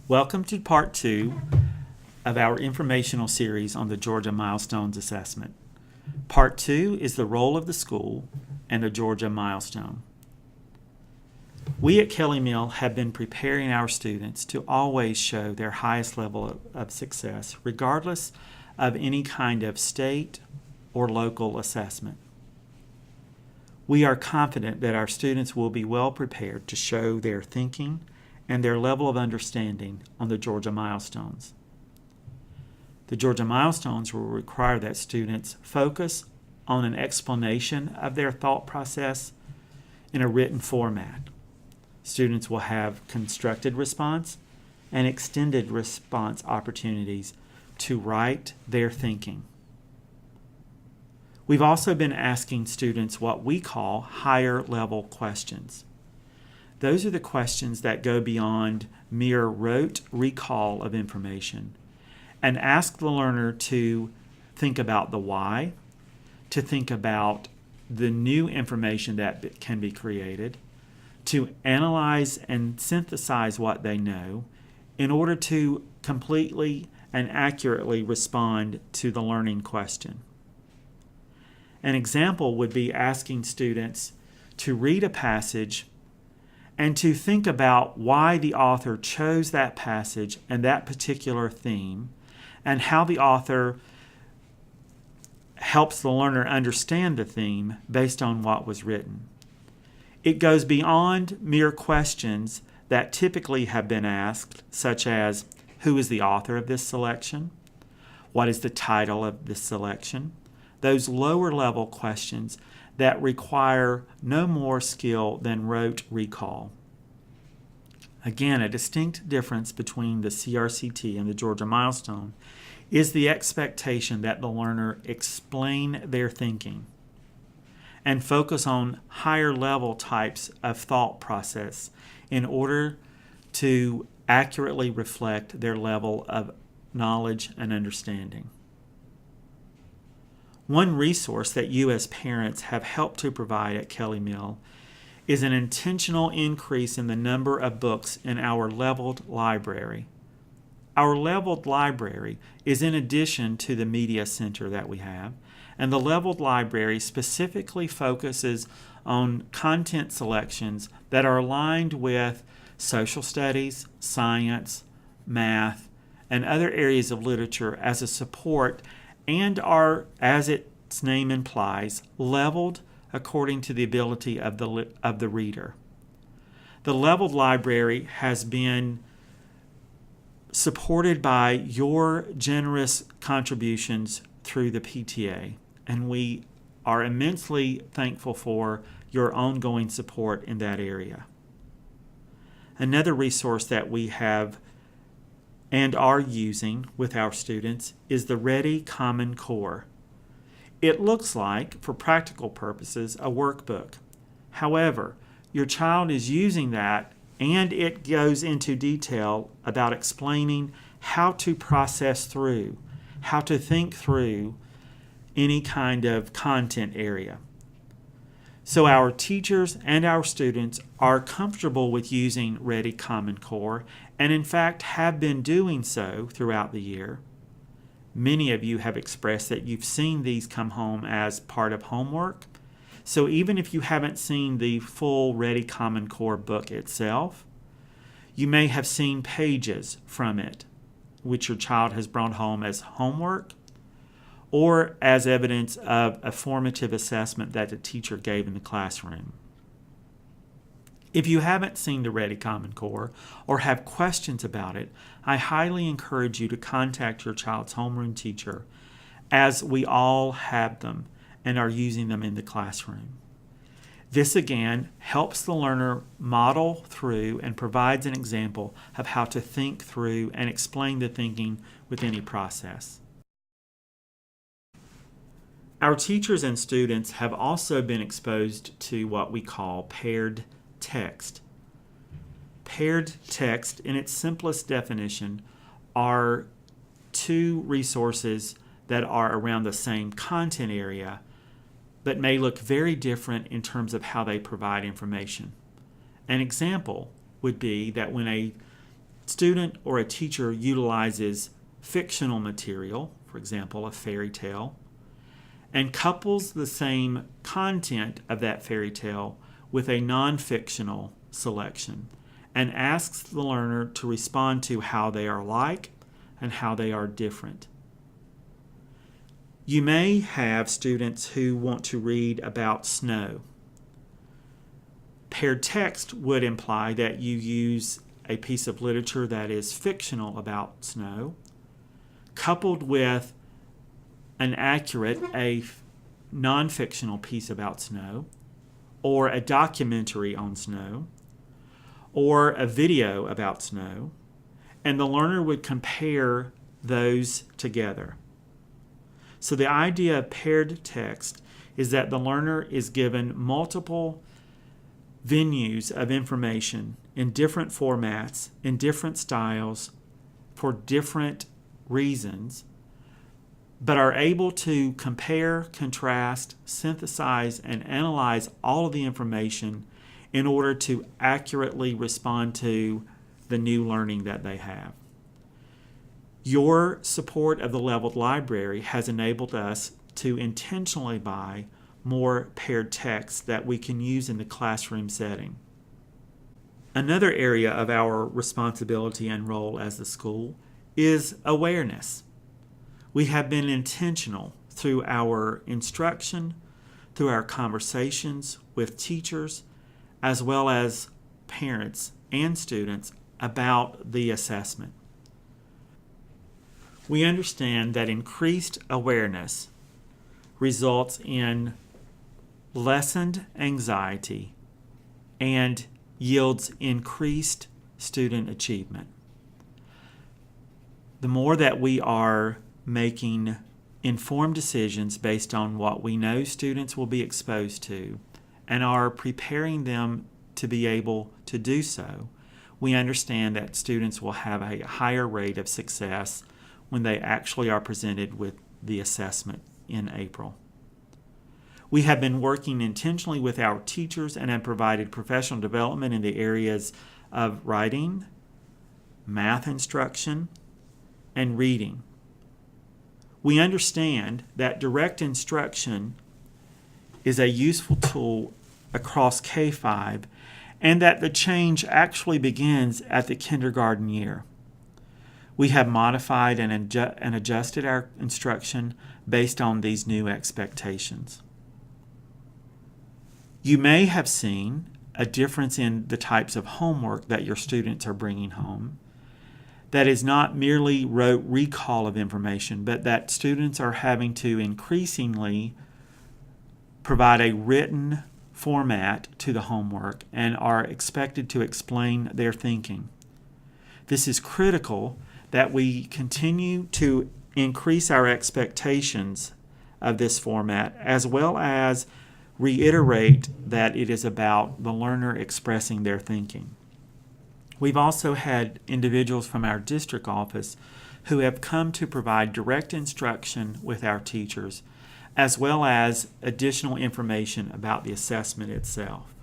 Welcome to part 2 of our informational series on the Georgia Milestones Assessment. Part 2 is the role of the school and a Georgia milestone. We at Kelly Mill have been preparing our students to always show their highest level of success, regardless of any kind of state or local assessment. We are confident that our students will be well prepared to show their thinking and their level of understanding on the Georgia milestones. The Georgia milestones will require that students focus on an explanation of their thought process in a written format. Students will have constructed response and extended response opportunities to write their thinking. We've also been asking students what we call higher level questions. Those are the questions that go beyond mere rote recall of information and ask the learner to think about the why, to think about the new information that can be created, to analyze and synthesize what they know in order to completely and accurately respond to the learning question. An example would be asking students to read a passage and to think about why the author chose that passage and that particular theme, and how the author helps the learner understand the theme based on what was written. It goes beyond mere questions that typically have been asked, such as, who is the author of this selection? What is the title of this selection? Those lower level questions that require no more skill than rote recall. Again, a distinct difference between the CRCT and the Georgia milestone is the expectation that the learner explain their thinking and focus on higher level types of thought process in order to accurately reflect their level of knowledge and understanding. One resource that you as parents have helped to provide at Kelly Mill is an intentional increase in the number of books in our leveled library. Our leveled library is in addition to the media center that we have, and the leveled library specifically focuses on content selections that are aligned with social studies, science, math, and other areas of literature as a support, and are, as its name implies, leveled according to the ability of the reader. The leveled library has been supported by your generous contributions through the PTA, and we are immensely thankful for your ongoing support in that area. Another resource that we have and are using with our students is the Ready Common Core. It looks like, for practical purposes, a workbook. However, your child is using that, and it goes into detail about explaining how to process through, how to think through any kind of content area. So our teachers and our students are comfortable with using Ready Common Core, and in fact have been doing so throughout the year. Many of you have expressed that you've seen these come home as part of homework. So even if you haven't seen the full Ready Common Core book itself, you may have seen pages from it, which your child has brought home as homework or as evidence of a formative assessment that the teacher gave in the classroom. If you haven't seen the Ready Common Core or have questions about it, I highly encourage you to contact your child's homeroom teacher, as we all have them and are using them in the classroom. This again helps the learner model through and provides an example of how to think through and explain the thinking with any process. Our teachers and students have also been exposed to what we call paired text. Paired text, in its simplest definition, are two resources that are around the same content area but may look very different in terms of how they provide information. An example would be that when a student or a teacher utilizes fictional material, for example, a fairy tale, and couples the same content of that fairy tale with a non-fictional selection and asks the learner to respond to how they are like and how they are different. You may have students who want to read about snow. Paired text would imply that you use a piece of literature that is fictional about snow, coupled with a non-fictional piece about snow, or a documentary on snow, or a video about snow, and the learner would compare those together. So the idea of paired text is that the learner is given multiple venues of information in different formats, in different styles, for different reasons, but are able to compare, contrast, synthesize, and analyze all of the information in order to accurately respond to the new learning that they have. Your support of the Leveled Library has enabled us to intentionally buy more paired text that we can use in the classroom setting. Another area of our responsibility and role as the school is awareness. We have been intentional through our instruction, through our conversations with teachers, as well as parents and students about the assessment. We understand that increased awareness results in lessened anxiety and yields increased student achievement. The more that we are making informed decisions based on what we know students will be exposed to and are preparing them to be able to do so, we understand that students will have a higher rate of success when they actually are presented with the assessment in April. We have been working intentionally with our teachers and have provided professional development in the areas of writing, math instruction, and reading. We understand that direct instruction is a useful tool across K-5 and that the change actually begins at the kindergarten year. We have modified and adjusted our instruction based on these new expectations. You may have seen a difference in the types of homework that your students are bringing home. That is not merely rote recall of information, but that students are having to increasingly provide a written format to the homework and are expected to explain their thinking. This is critical that we continue to increase our expectations of this format, as well as reiterate that it is about the learner expressing their thinking. We've also had individuals from our district office who have come to provide direct instruction with our teachers, as well as additional information about the assessment itself.